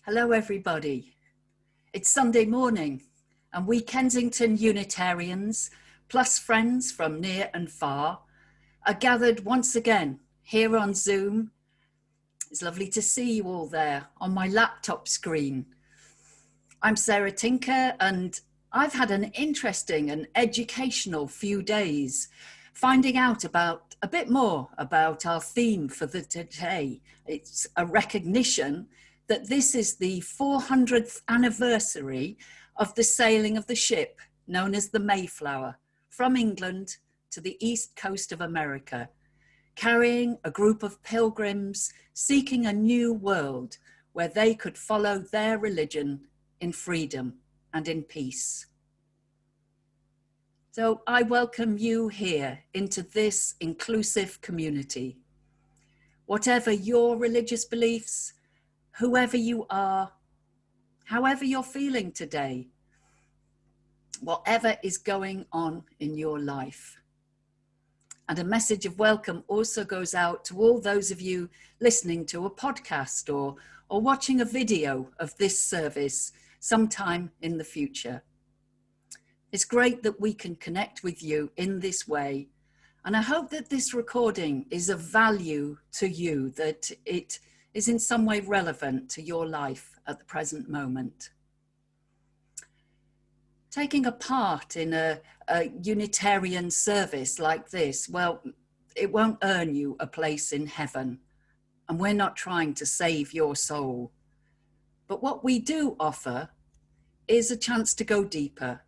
Hello, everybody. It's Sunday morning, and we Kensington Unitarians, plus friends from near and far, are gathered once again here on Zoom. It's lovely to see you all there on my laptop screen. I'm Sarah Tinker, and I've had an interesting and educational few days finding out about a bit more about our theme for today. It's a recognition that this is the 400th anniversary of the sailing of the ship known as the Mayflower from England to the east coast of America, carrying a group of pilgrims seeking a new world where they could follow their religion in freedom and in peace. So I welcome you here into this inclusive community. Whatever your religious beliefs, whoever you are, however you're feeling today, whatever is going on in your life. And a message of welcome also goes out to all those of you listening to a podcast or watching a video of this service sometime in the future. It's great that we can connect with you in this way. And I hope that this recording is of value to you, that it is in some way relevant to your life at the present moment. Taking a part in a Unitarian service like this, well, it won't earn you a place in heaven. And we're not trying to save your soul. But what we do offer is a chance to go deeper,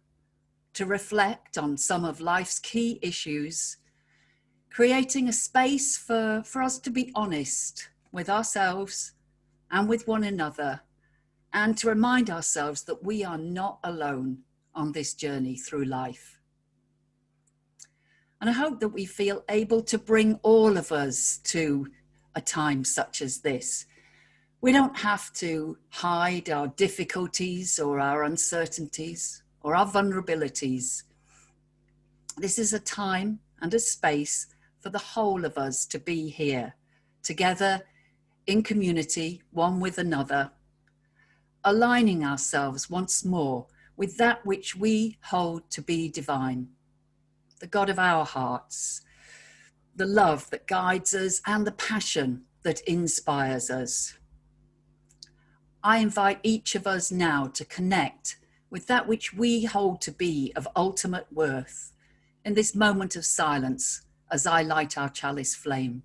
to reflect on some of life's key issues, creating a space for us to be honest with ourselves and with one another, and to remind ourselves that we are not alone on this journey through life. And I hope that we feel able to bring all of us to a time such as this. We don't have to hide our difficulties or our uncertainties or our vulnerabilities. This is a time and a space for the whole of us to be here, together in community, one with another, aligning ourselves once more with that which we hold to be divine, the God of our hearts, the love that guides us and the passion that inspires us. I invite each of us now to connect with that which we hold to be of ultimate worth in this moment of silence as I light our chalice flame.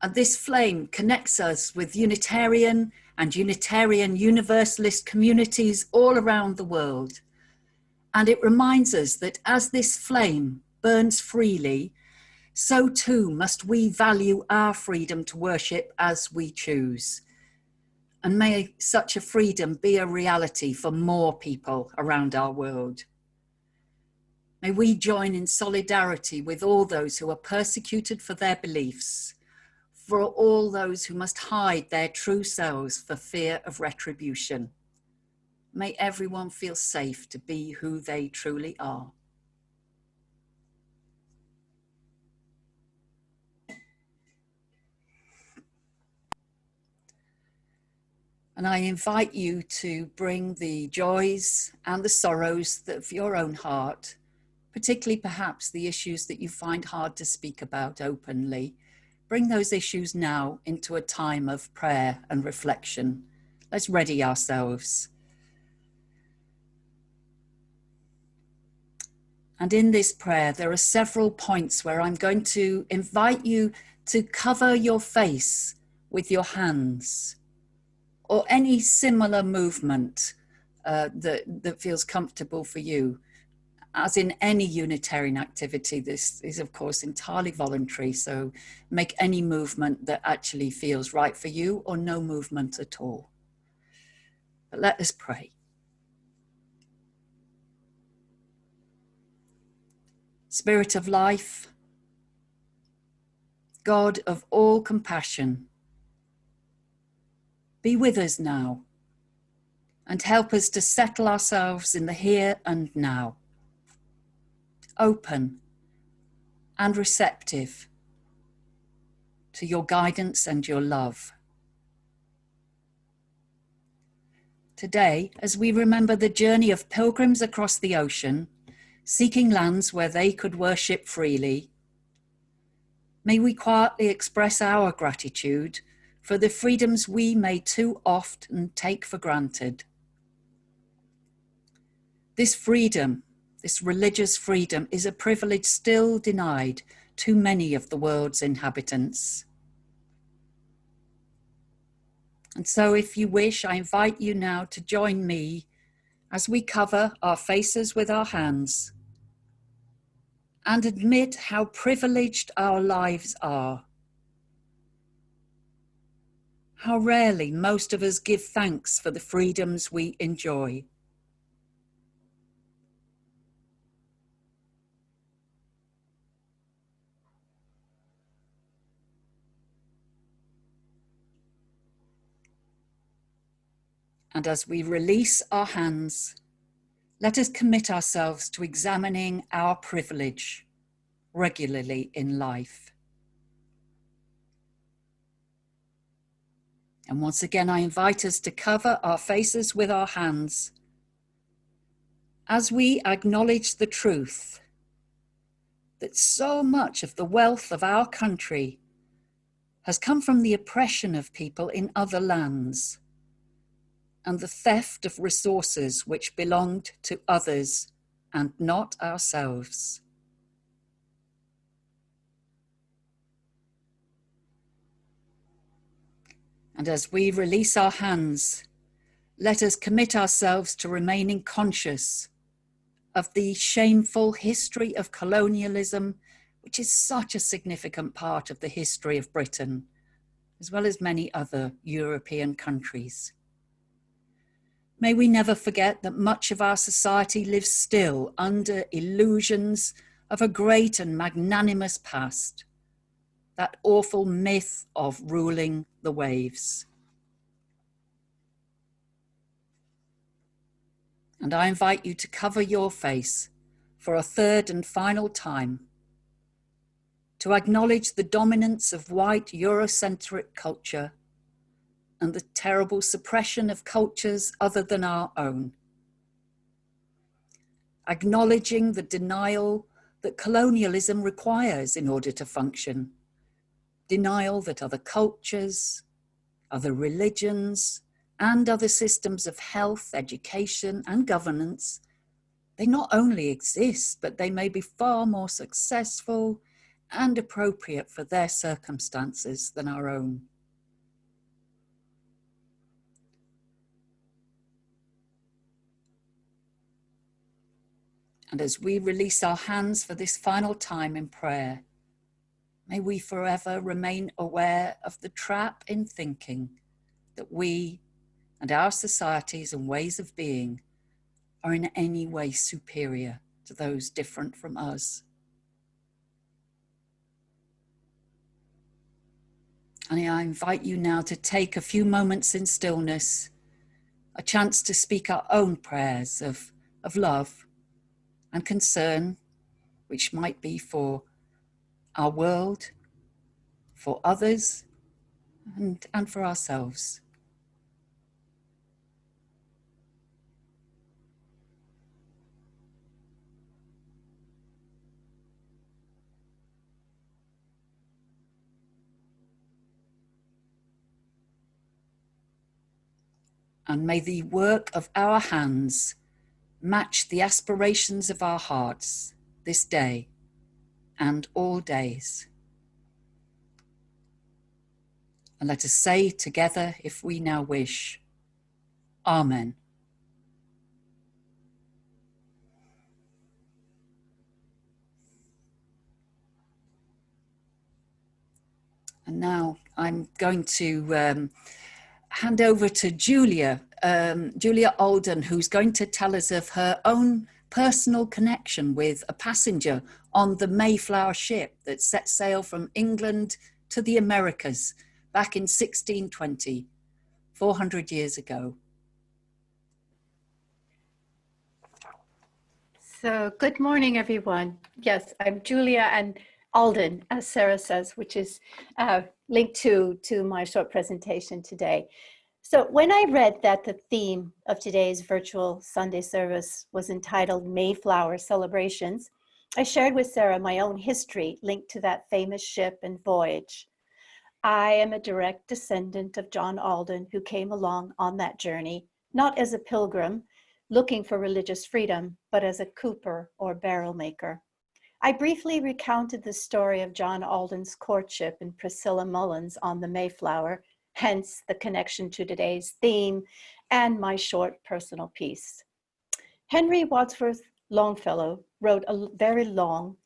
And this flame connects us with Unitarian and Unitarian Universalist communities all around the world. And it reminds us that as this flame burns freely, so too must we value our freedom to worship as we choose. And may such a freedom be a reality for more people around our world. May we join in solidarity with all those who are persecuted for their beliefs, for all those who must hide their true selves for fear of retribution. May everyone feel safe to be who they truly are. And I invite you to bring the joys and the sorrows of your own heart, particularly perhaps the issues that you find hard to speak about openly. Bring those issues now into a time of prayer and reflection. Let's ready ourselves. And in this prayer, there are several points where I'm going to invite you to cover your face with your hands or any similar movement that feels comfortable for you. As in any Unitarian activity, this is of course entirely voluntary, so make any movement that actually feels right for you or no movement at all. But let us pray. Spirit of life, God of all compassion, be with us now and help us to settle ourselves in the here and now, open and receptive to your guidance and your love. Today, as we remember the journey of pilgrims across the ocean, seeking lands where they could worship freely, may we quietly express our gratitude for the freedoms we may too often take for granted. This freedom, this religious freedom, is a privilege still denied to many of the world's inhabitants. And so if you wish, I invite you now to join me as we cover our faces with our hands and admit how privileged our lives are. How rarely most of us give thanks for the freedoms we enjoy. And as we release our hands, let us commit ourselves to examining our privilege regularly in life. And once again, I invite us to cover our faces with our hands as we acknowledge the truth that so much of the wealth of our country has come from the oppression of people in other lands and the theft of resources which belonged to others and not ourselves. And as we release our hands, let us commit ourselves to remaining conscious of the shameful history of colonialism, which is such a significant part of the history of Britain, as well as many other European countries. May we never forget that much of our society lives still under illusions of a great and magnanimous past, that awful myth of ruling the waves. And I invite you to cover your face for a third and final time, to acknowledge the dominance of white Eurocentric culture and the terrible suppression of cultures other than our own. Acknowledging the denial that colonialism requires in order to function. Denial that other cultures, other religions, and other systems of health, education, and governance, they not only exist, but they may be far more successful and appropriate for their circumstances than our own. And as we release our hands for this final time in prayer, may we forever remain aware of the trap in thinking that we and our societies and ways of being are in any way superior to those different from us. And I invite you now to take a few moments in stillness, a chance to speak our own prayers of love and concern, which might be for our world, for others, and for ourselves. And may the work of our hands match the aspirations of our hearts this day and all days. And let us say together, if we now wish, Amen. And now I'm going to hand over to Julia Alden, who's going to tell us of her own personal connection with a passenger on the Mayflower ship that set sail from England to the Americas back in 1620, 400 years ago. So good morning, everyone. Yes, I'm Julia and Alden, as Sarah says, which is linked to my short presentation today. So when I read that the theme of today's virtual Sunday service was entitled Mayflower Celebrations, I shared with Sarah my own history linked to that famous ship and voyage. I am a direct descendant of John Alden, who came along on that journey, not as a pilgrim looking for religious freedom, but as a cooper or barrel maker. I briefly recounted the story of John Alden's courtship and Priscilla Mullins on the Mayflower, hence the connection to today's theme and my short personal piece. Henry Wadsworth Longfellow wrote a very long,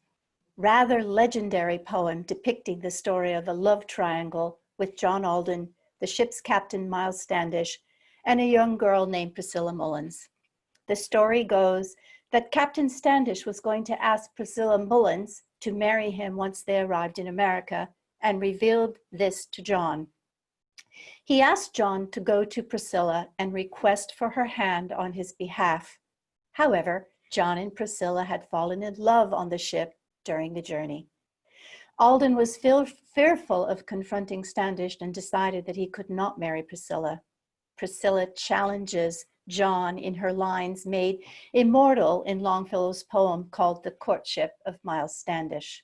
rather legendary poem depicting the story of a love triangle with John Alden, the ship's captain Miles Standish, and a young girl named Priscilla Mullins. The story goes that Captain Standish was going to ask Priscilla Mullins to marry him once they arrived in America, and revealed this to John. He asked John to go to Priscilla and request for her hand on his behalf. However, John and Priscilla had fallen in love on the ship during the journey. Alden was fearful of confronting Standish and decided that he could not marry Priscilla. Priscilla challenges John in her lines made immortal in Longfellow's poem called The Courtship of Miles Standish.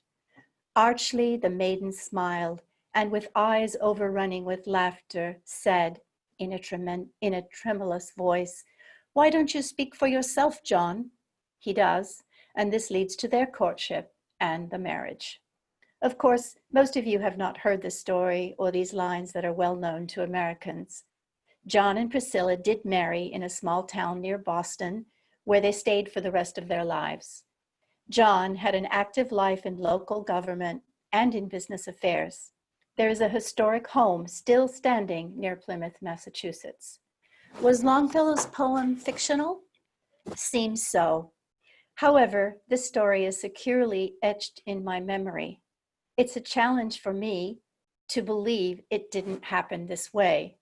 Archly the maiden smiled, and with eyes overrunning with laughter said in a tremulous voice, "Why don't you speak for yourself, John?" He does, and this leads to their courtship and the marriage. Of course, most of you have not heard this story or these lines that are well known to Americans. John and Priscilla did marry in a small town near Boston, where they stayed for the rest of their lives. John had an active life in local government and in business affairs. There is a historic home still standing near Plymouth, Massachusetts. Was Longfellow's poem fictional? Seems so. However, this story is securely etched in my memory. It's a challenge for me to believe it didn't happen this way.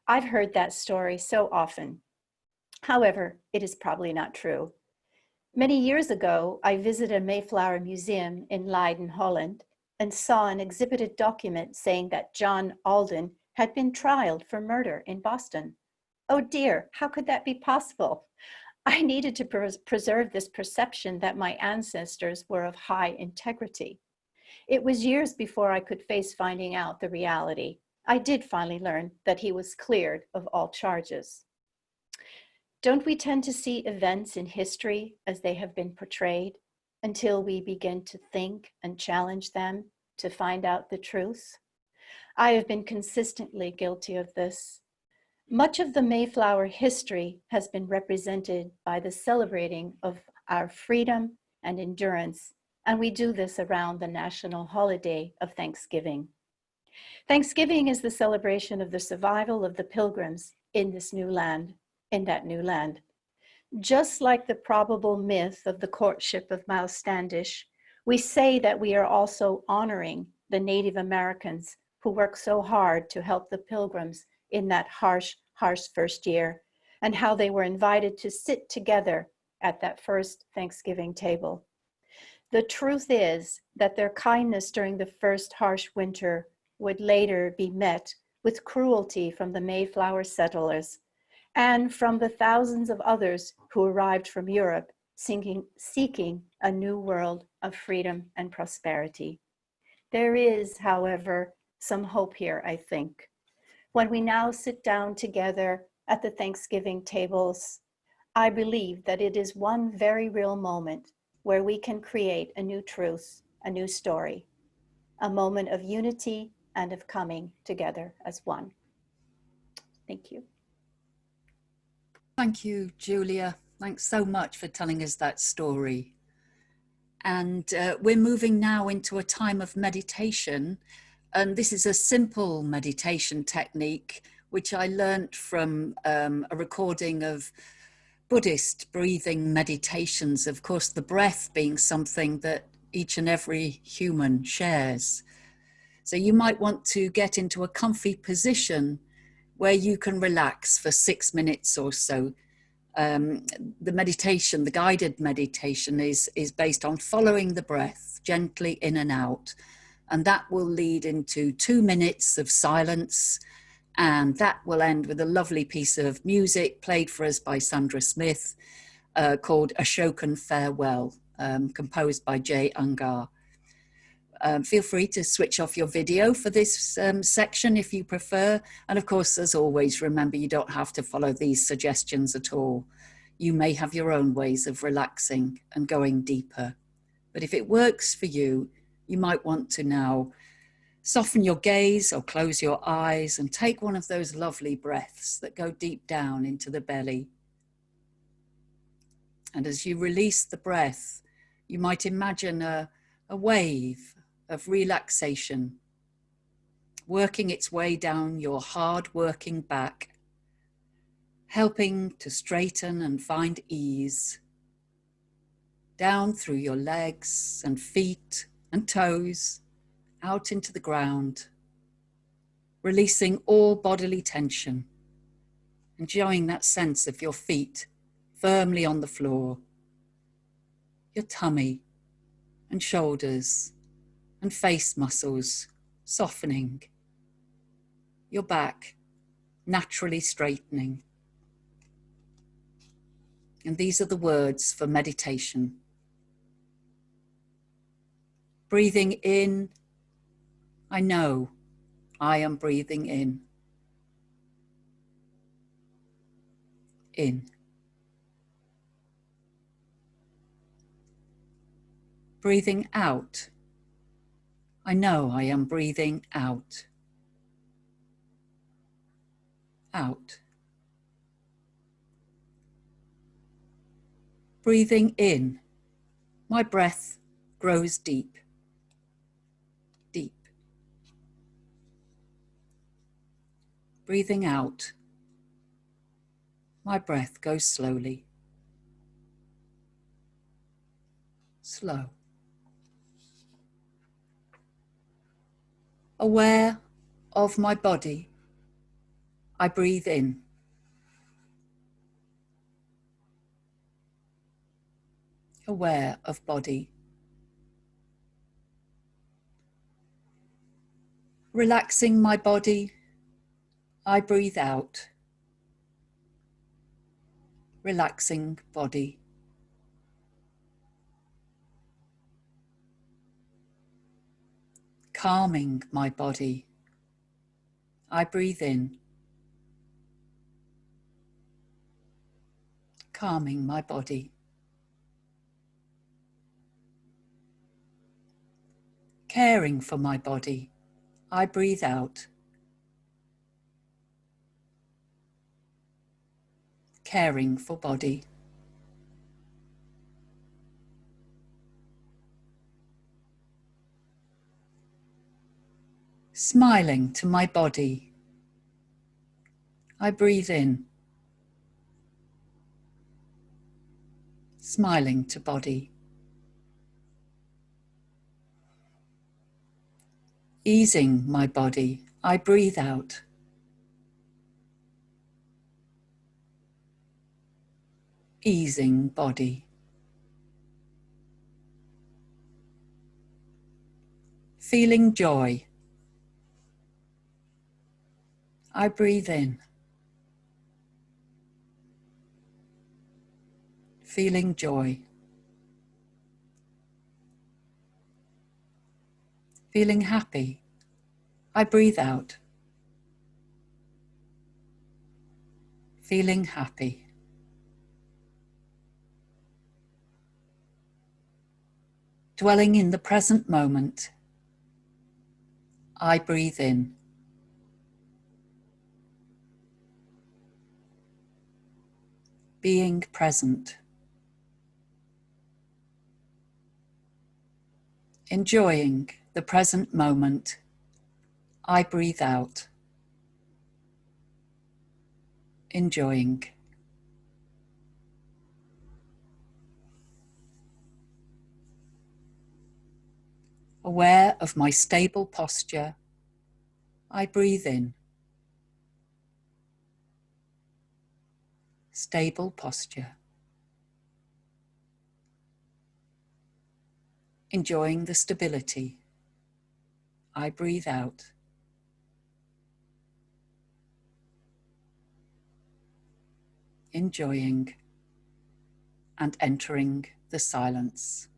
I've heard that story so often. However, it is probably not true. Many years ago, I visited a Mayflower museum in Leiden, Holland, and saw an exhibited document saying that John Alden had been trialed for murder in Boston. Oh dear, how could that be possible? I needed to preserve this perception that my ancestors were of high integrity. It was years before I could face finding out the reality. I did finally learn that he was cleared of all charges. Don't we tend to see events in history as they have been portrayed until we begin to think and challenge them to find out the truth? I have been consistently guilty of this. Much of the Mayflower history has been represented by the celebrating of our freedom and endurance, and we do this around the national holiday of Thanksgiving. Thanksgiving is the celebration of the survival of the pilgrims in this new land, in that new land. Just like the probable myth of the courtship of Miles Standish, we say that we are also honoring the Native Americans who worked so hard to help the pilgrims in that harsh first year, and how they were invited to sit together at that first Thanksgiving table. The truth is that their kindness during the first harsh winter would later be met with cruelty from the Mayflower settlers and from the thousands of others who arrived from Europe seeking a new world of freedom and prosperity. There is, however, some hope here, I think. When we now sit down together at the Thanksgiving tables, I believe that it is one very real moment where we can create a new truth, a new story, a moment of unity and of coming together as one. Thank you. Thank you, Julia. Thanks so much for telling us that story. And we're moving now into a time of meditation. And this is a simple meditation technique, which I learned from a recording of Buddhist breathing meditations. Of course, the breath being something that each and every human shares. So you might want to get into a comfy position where you can relax for 6 minutes or so. The meditation, the guided meditation is based on following the breath gently in and out. And that will lead into 2 minutes of silence. And that will end with a lovely piece of music played for us by Sandra Smith called Ashokan Farewell, composed by Jay Ungar. Feel free to switch off your video for this section if you prefer. And of course, as always, remember you don't have to follow these suggestions at all. You may have your own ways of relaxing and going deeper. But if it works for you, you might want to now soften your gaze or close your eyes and take one of those lovely breaths that go deep down into the belly. And as you release the breath, you might imagine a wave of relaxation working its way down your hard-working back, helping to straighten and find ease down through your legs and feet and toes, out into the ground, releasing all bodily tension, enjoying that sense of your feet firmly on the floor, your tummy and shoulders and face muscles softening, your back naturally straightening. And these are the words for meditation. Breathing in, I know I am breathing in. In. Breathing out, I know I am breathing out. Out. Breathing in, my breath grows deep, deep. Breathing out, my breath goes slowly, slow. Aware of my body, I breathe in. Aware of body. Relaxing my body, I breathe out. Relaxing body. Calming my body, I breathe in. Calming my body. Caring for my body, I breathe out. Caring for body. Smiling to my body, I breathe in. Smiling to body. Easing my body, I breathe out. Easing body. Feeling joy, I breathe in. Feeling joy. Feeling happy, I breathe out. Feeling happy. Dwelling in the present moment, I breathe in. Being present. Enjoying the present moment, I breathe out. Enjoying. Aware of my stable posture, I breathe in. stable posture. Enjoying the stability. I breathe out. Enjoying and entering the silence.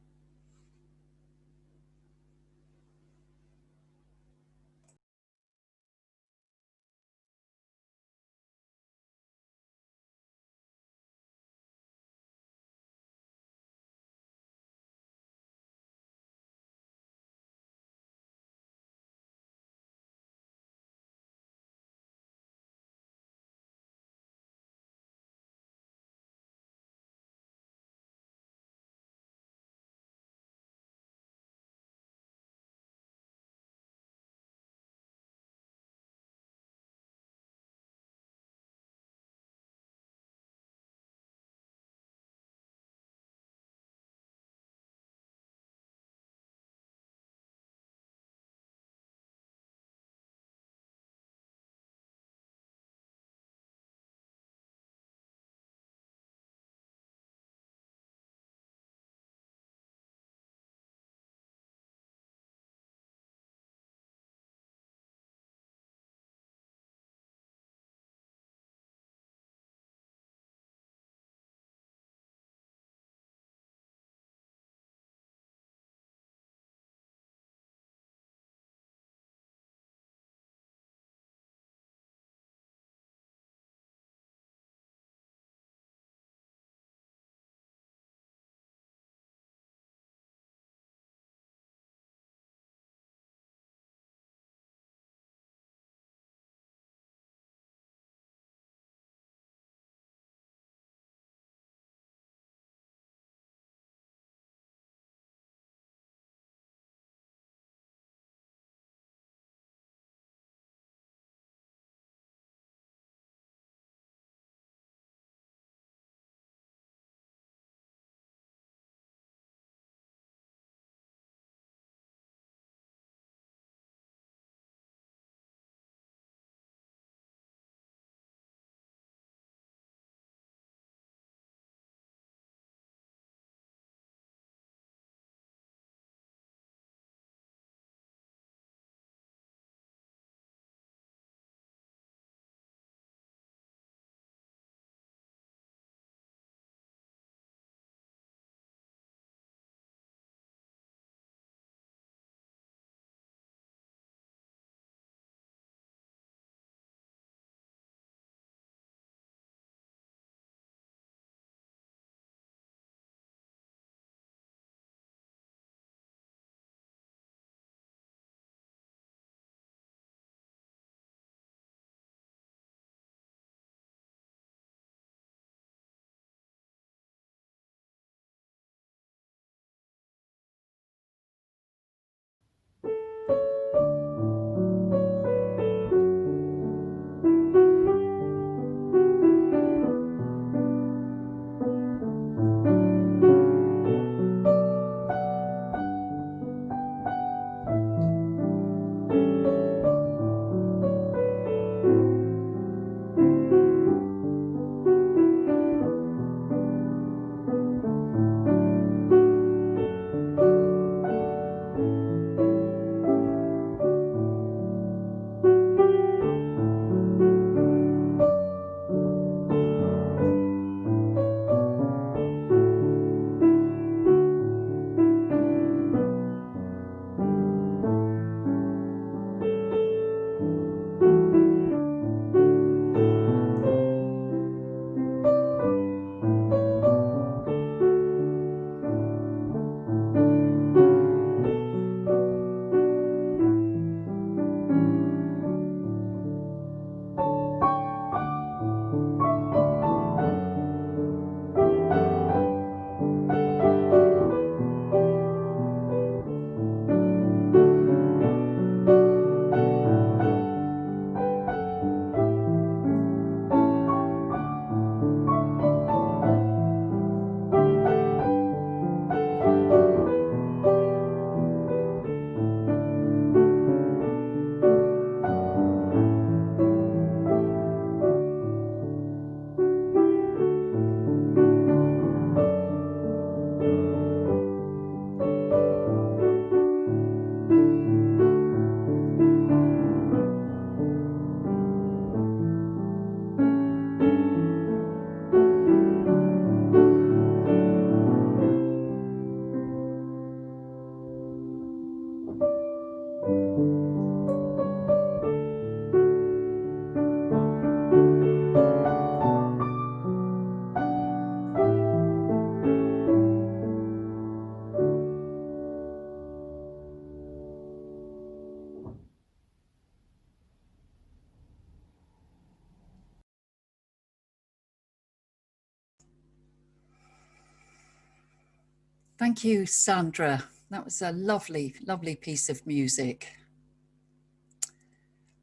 Thank you, Sandra. That was a lovely, lovely piece of music.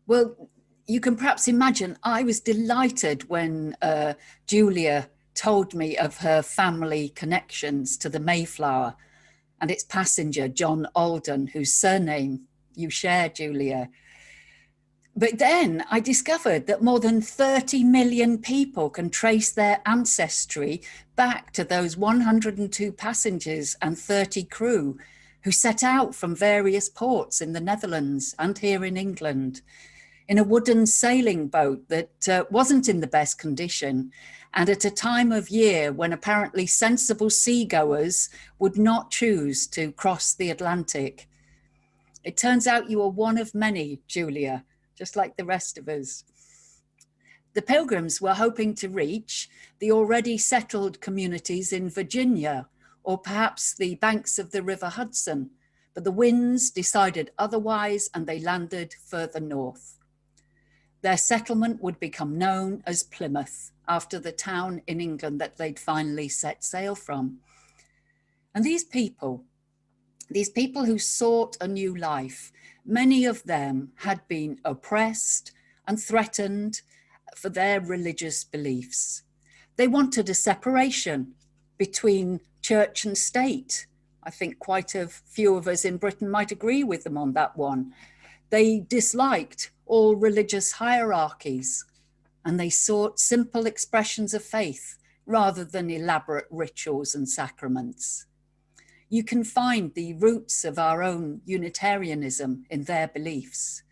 Well, you can perhaps imagine I was delighted when Julia told me of her family connections to the Mayflower and its passenger, John Alden, whose surname you share, Julia. But then I discovered that more than 30 million people can trace their ancestry back to those 102 passengers and 30 crew who set out from various ports in the Netherlands and here in England in a wooden sailing boat that wasn't in the best condition, and at a time of year when apparently sensible seagoers would not choose to cross the Atlantic. It turns out you are one of many, Julia, just like the rest of us. The Pilgrims were hoping to reach the already settled communities in Virginia, or perhaps the banks of the River Hudson, but the winds decided otherwise and they landed further north. Their settlement would become known as Plymouth, after the town in England that they'd finally set sail from. And these people who sought a new life, many of them had been oppressed and threatened for their religious beliefs. They wanted a separation between church and state. I think quite a few of us in Britain might agree with them on that one. They disliked all religious hierarchies, and they sought simple expressions of faith rather than elaborate rituals and sacraments. You can find the roots of our own Unitarianism in their beliefs.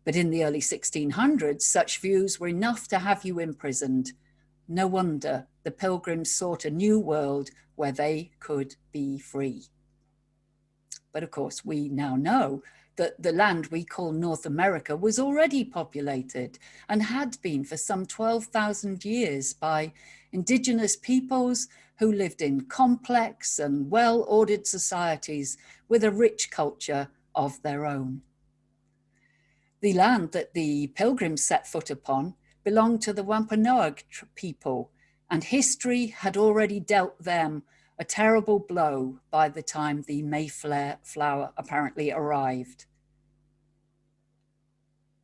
But in the early 1600s, such views were enough to have you imprisoned. No wonder the Pilgrims sought a new world where they could be free. But of course, we now know that the land we call North America was already populated and had been for some 12,000 years by indigenous peoples who lived in complex and well-ordered societies with a rich culture of their own. The land that the Pilgrims set foot upon belonged to the Wampanoag people, and history had already dealt them a terrible blow by the time the Mayflower apparently arrived.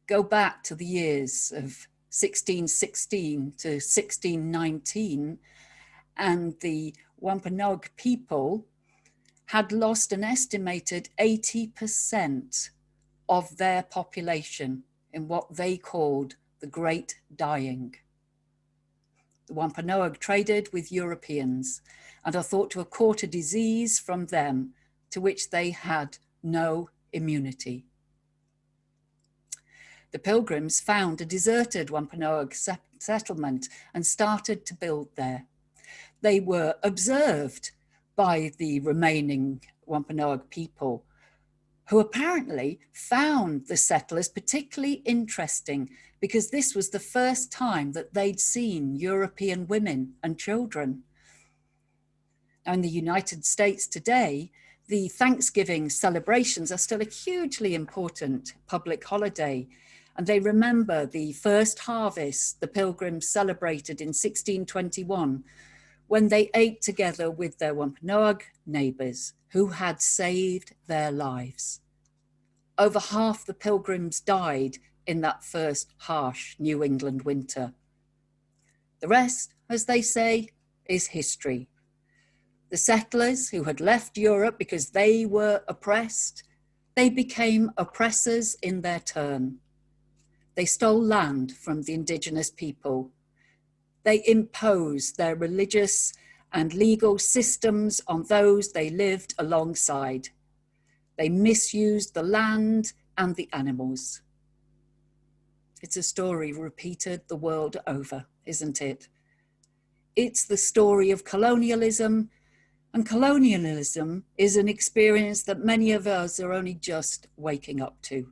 Go back to the years of 1616 to 1619, and the Wampanoag people had lost an estimated 80% of their population in what they called the Great Dying. The Wampanoag traded with Europeans and are thought to have caught a disease from them to which they had no immunity. The Pilgrims found a deserted Wampanoag settlement and started to build there. They were observed by the remaining Wampanoag people, who apparently found the settlers particularly interesting because this was the first time that they'd seen European women and children. Now, in the United States today, the Thanksgiving celebrations are still a hugely important public holiday, and they remember the first harvest the Pilgrims celebrated in 1621, when they ate together with their Wampanoag neighbors who had saved their lives. Over half the Pilgrims died in that first harsh New England winter. The rest, as they say, is history. The settlers who had left Europe because they were oppressed, they became oppressors in their turn. They stole land from the indigenous people. They imposed their religious and legal systems on those they lived alongside. They misused the land and the animals. It's a story repeated the world over, isn't it? It's the story of colonialism, and colonialism is an experience that many of us are only just waking up to,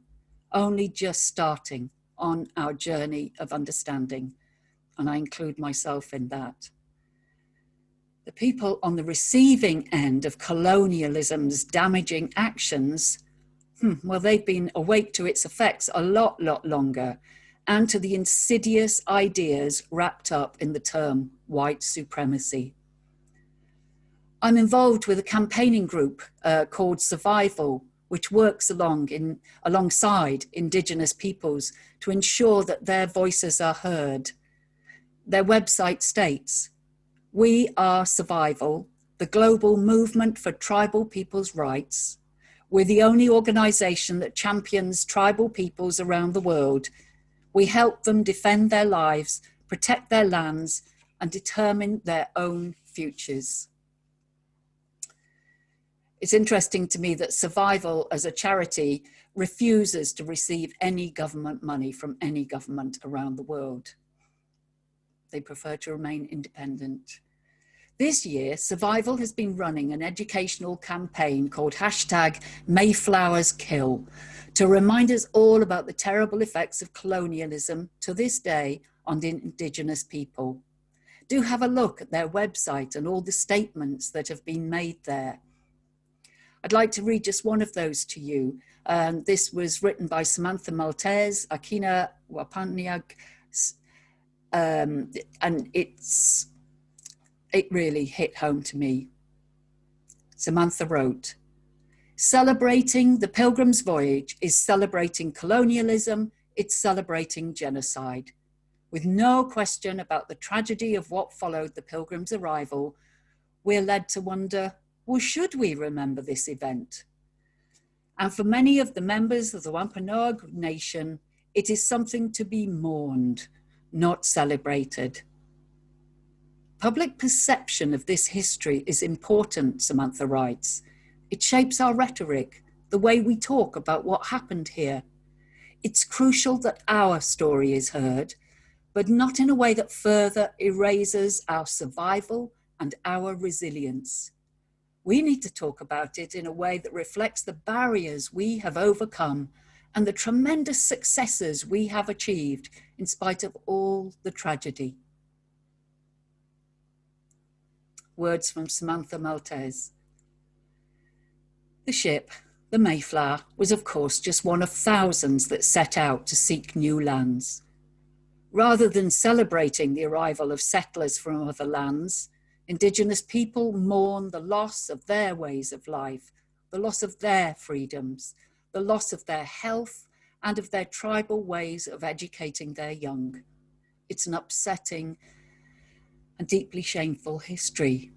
only just starting on our journey of understanding, and I include myself in that. The people on the receiving end of colonialism's damaging actions, well, they've been awake to its effects a lot longer, and to the insidious ideas wrapped up in the term white supremacy. I'm involved with a campaigning group called Survival, which works alongside Indigenous peoples to ensure that their voices are heard. Their website states, "We are Survival, the global movement for tribal people's rights. We're the only organization that champions tribal peoples around the world. We help them defend their lives, protect their lands, and determine their own futures." It's interesting to me that Survival as a charity refuses to receive any government money from any government around the world. They prefer to remain independent. This year, Survival has been running an educational campaign called #MayflowersKill to remind us all about the terrible effects of colonialism to this day on the Indigenous people. Do have a look at their website and all the statements that have been made there. I'd like to read just one of those to you. This was written by Samantha Maltese, Akina Wapaniag, and it really hit home to me. Samantha wrote, "Celebrating the Pilgrim's Voyage is celebrating colonialism, it's celebrating genocide. With no question about the tragedy of what followed the Pilgrim's arrival, we're led to wonder, well, should we remember this event? And for many of the members of the Wampanoag Nation, it is something to be mourned, not celebrated. Public perception of this history is important," Samantha writes. "It shapes our rhetoric, the way we talk about what happened here. It's crucial that our story is heard, but not in a way that further erases our survival and our resilience. We need to talk about it in a way that reflects the barriers we have overcome and the tremendous successes we have achieved in spite of all the tragedy." Words from Samantha Maltese. The ship, the Mayflower, was of course just one of thousands that set out to seek new lands. Rather than celebrating the arrival of settlers from other lands, Indigenous people mourn the loss of their ways of life, the loss of their freedoms, the loss of their health, and of their tribal ways of educating their young. It's an upsetting and deeply shameful history.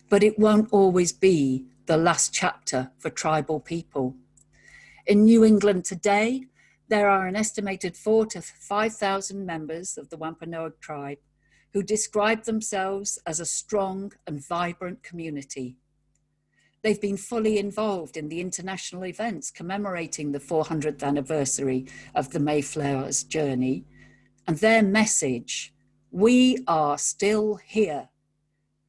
But it won't always be the last chapter for tribal people. In New England today, there are an estimated 4,000 to 5,000 members of the Wampanoag tribe who describe themselves as a strong and vibrant community. They've been fully involved in the international events commemorating the 400th anniversary of the Mayflower's journey, and their message, "We are still here,"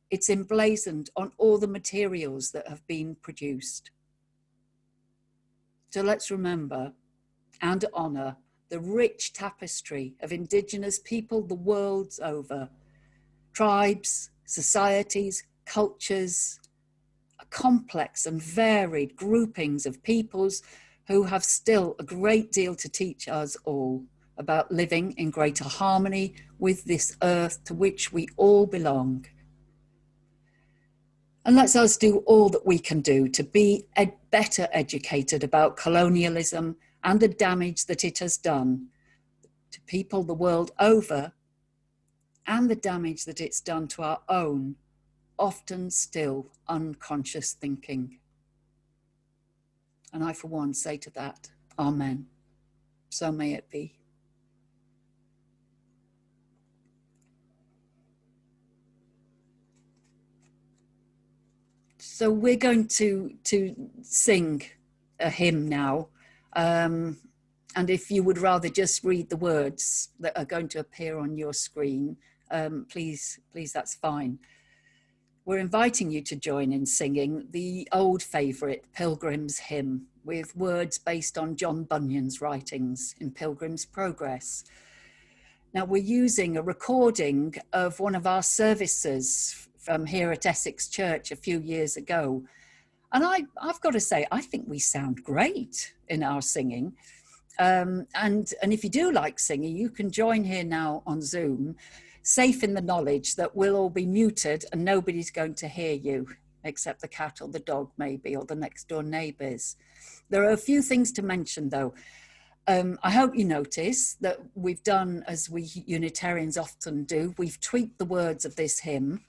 it's emblazoned on all the materials that have been produced. So let's remember and honour the rich tapestry of Indigenous people the world over, tribes, societies, cultures, a complex and varied groupings of peoples who have still a great deal to teach us all about living in greater harmony with this earth to which we all belong. And let's us do all that we can do to be better educated about colonialism and the damage that it has done to people the world over, and the damage that it's done to our own, often still unconscious thinking. And I, for one, say to that, Amen. So may it be. So we're going to sing a hymn now. And if you would rather just read the words that are going to appear on your screen, please, that's fine. We're inviting you to join in singing the old favourite Pilgrim's Hymn with words based on John Bunyan's writings in Pilgrim's Progress. Now, we're using a recording of one of our services from here at Essex Church a few years ago. And I've got to say, I think we sound great in our singing. And if you do like singing, you can join here now on Zoom. safe in the knowledge that we'll all be muted and nobody's going to hear you, except the cat or the dog maybe, or the next door neighbours. There are a few things to mention though. I hope you notice that we've done, as we Unitarians often do, we've tweaked the words of this hymn.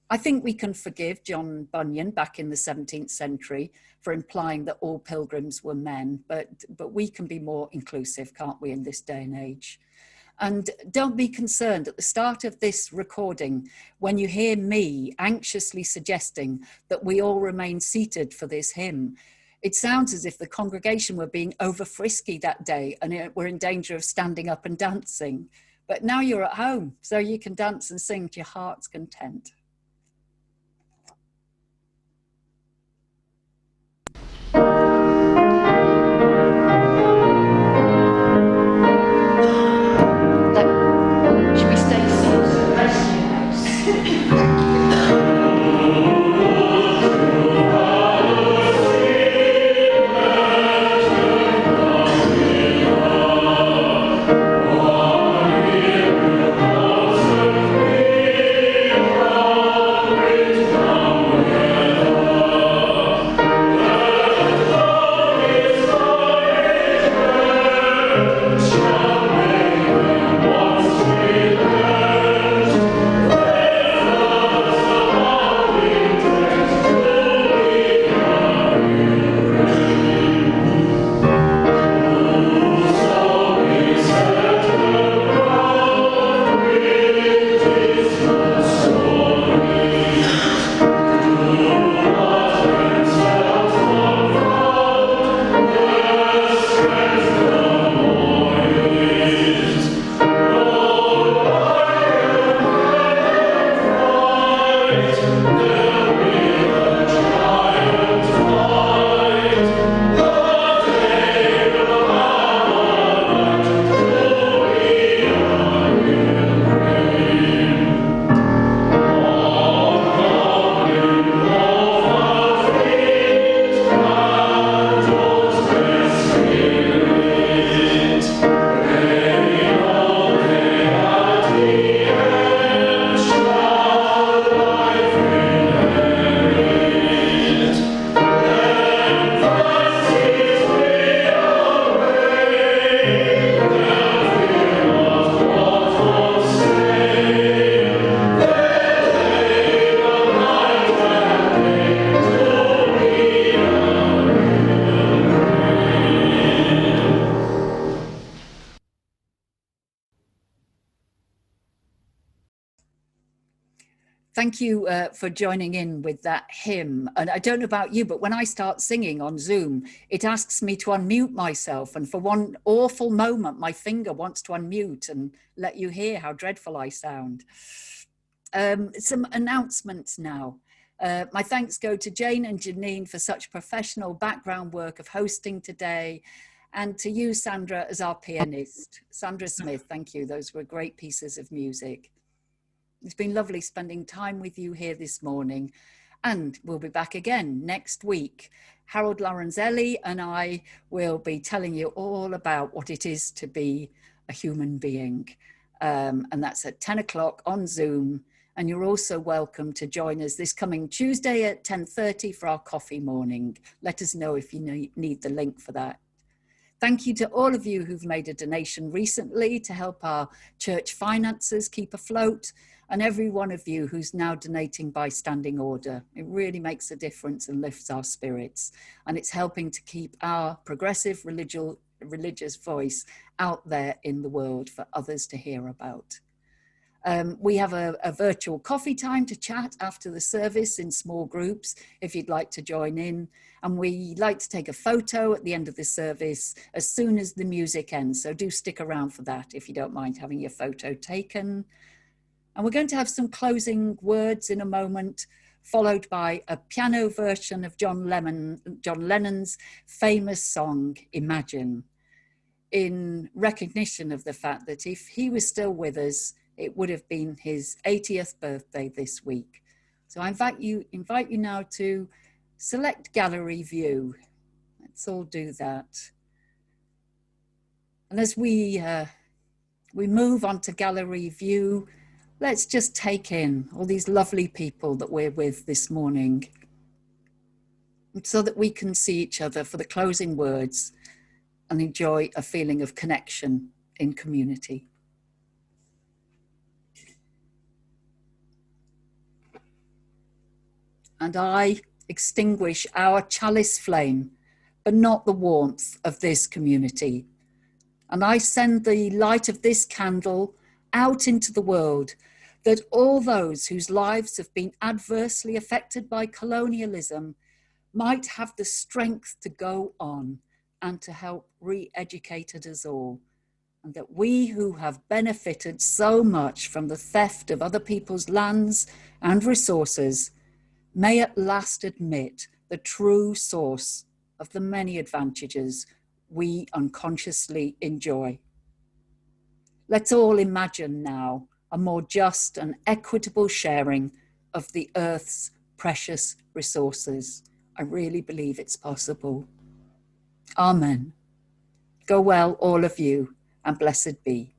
I think we can forgive John Bunyan back in the 17th century for implying that all pilgrims were men, but we can be more inclusive, can't we, in this day and age? And don't be concerned at the start of this recording when you hear me anxiously suggesting that we all remain seated for this hymn. It sounds as if the congregation were being over frisky that day and were in danger of standing up and dancing. But now you're at home, so you can dance and sing to your heart's content. Should we stay seated? Thank you for joining in with that hymn. And I don't know about you, but when I start singing on Zoom, it asks me to unmute myself. And for one awful moment, my finger wants to unmute and let you hear how dreadful I sound. Some announcements now. My thanks go to Jane and Janine for such professional background work of hosting today. And to you, Sandra, as our pianist. Sandra Smith, thank you. Those were great pieces of music. It's been lovely spending time with you here this morning, and we'll be back again next week. Harold Lorenzelli and I will be telling you all about what it is to be a human being. And that's at 10 o'clock on Zoom. And you're also welcome to join us this coming Tuesday at 10:30 for our coffee morning. Let us know if you need the link for that. Thank you to all of you who've made a donation recently to help our church finances keep afloat, and every one of you who's now donating by standing order. It really makes a difference and lifts our spirits, and it's helping to keep our progressive religious voice out there in the world for others to hear about. We have a virtual coffee time to chat after the service in small groups if you'd like to join in. And we like to take a photo at the end of the service as soon as the music ends. So do stick around for that if you don't mind having your photo taken. And we're going to have some closing words in a moment, followed by a piano version of John Lennon's famous song, Imagine, in recognition of the fact that if he was still with us, it would have been his 80th birthday this week. So I invite you now to select gallery view. Let's all do that. And as we move on to gallery view, let's just take in all these lovely people that we're with this morning so that we can see each other for the closing words and enjoy a feeling of connection in community. And I extinguish our chalice flame, but not the warmth of this community. And I send the light of this candle out into the world, that all those whose lives have been adversely affected by colonialism might have the strength to go on and to help re-educate us all. And that we who have benefited so much from the theft of other people's lands and resources may at last admit the true source of the many advantages we unconsciously enjoy. Let's all imagine now a more just and equitable sharing of the Earth's precious resources. I really believe it's possible. Amen. Go well, all of you, and blessed be.